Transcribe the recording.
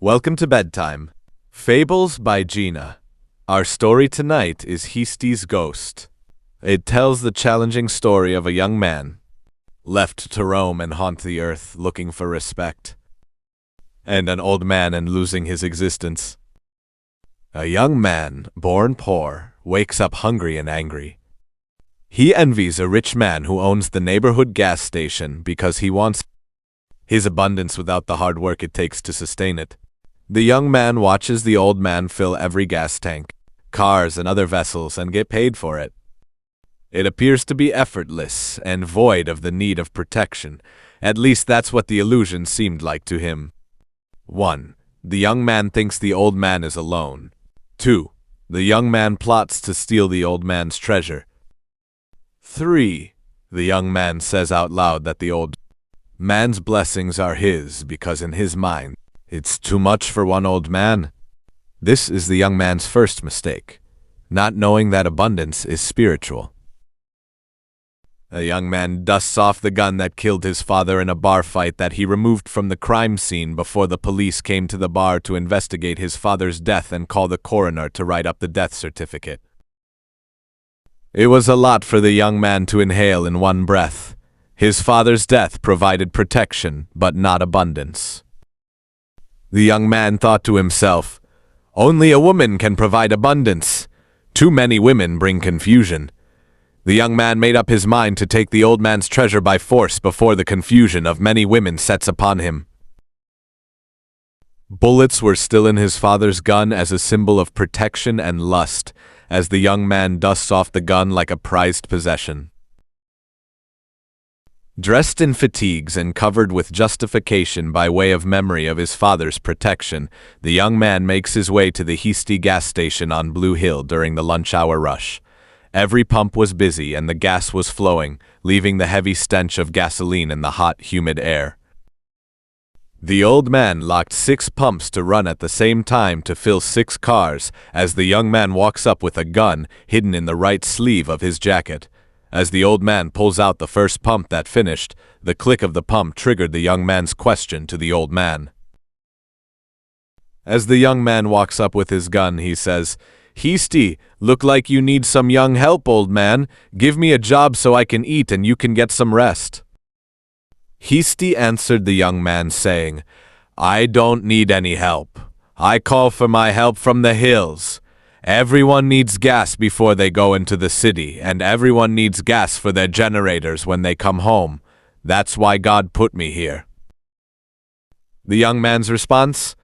Welcome to bedtime. Fables by Gena. Our story tonight is Heastie's Ghost. It tells the challenging story of a young man left to roam and haunt the earth looking for respect, and an old man and losing his existence. A young man, born poor, wakes up hungry and angry. He envies a rich man who owns the neighborhood gas station because he wants his abundance without the hard work it takes to sustain it. The young man watches the old man fill every gas tank, cars, and other vessels and get paid for it. It appears to be effortless and void of the need of protection. At least that's what the illusion seemed like to him. 1. The young man thinks the old man is alone. 2. The young man plots to steal the old man's treasure. 3. The young man says out loud that the old man's blessings are his because in his mind, it's too much for one old man. This is the young man's first mistake, not knowing that abundance is spiritual. A young man dusts off the gun that killed his father in a bar fight that he removed from the crime scene before the police came to the bar to investigate his father's death and call the coroner to write up the death certificate. It was a lot for the young man to inhale in one breath. His father's death provided protection, but not abundance. The young man thought to himself, "Only a woman can provide abundance. Too many women bring confusion." The young man made up his mind to take the old man's treasure by force before the confusion of many women sets upon him. Bullets were still in his father's gun as a symbol of protection and lust, as the young man dusts off the gun like a prized possession. Dressed in fatigues and covered with justification by way of memory of his father's protection, the young man makes his way to the Heastie gas station on Blue Hill during the lunch hour rush. Every pump was busy and the gas was flowing, leaving the heavy stench of gasoline in the hot, humid air. The old man locked 6 pumps to run at the same time to fill 6 cars, as the young man walks up with a gun hidden in the right sleeve of his jacket. As the old man pulls out the first pump that finished, the click of the pump triggered the young man's question to the old man. As the young man walks up with his gun, he says, "Heastie, look like you need some young help, old man. Give me a job so I can eat and you can get some rest." Heastie answered the young man, saying, "I don't need any help. I call for my help from the hills. Everyone needs gas before they go into the city, and everyone needs gas for their generators when they come home. That's why God put me here." The young man's response?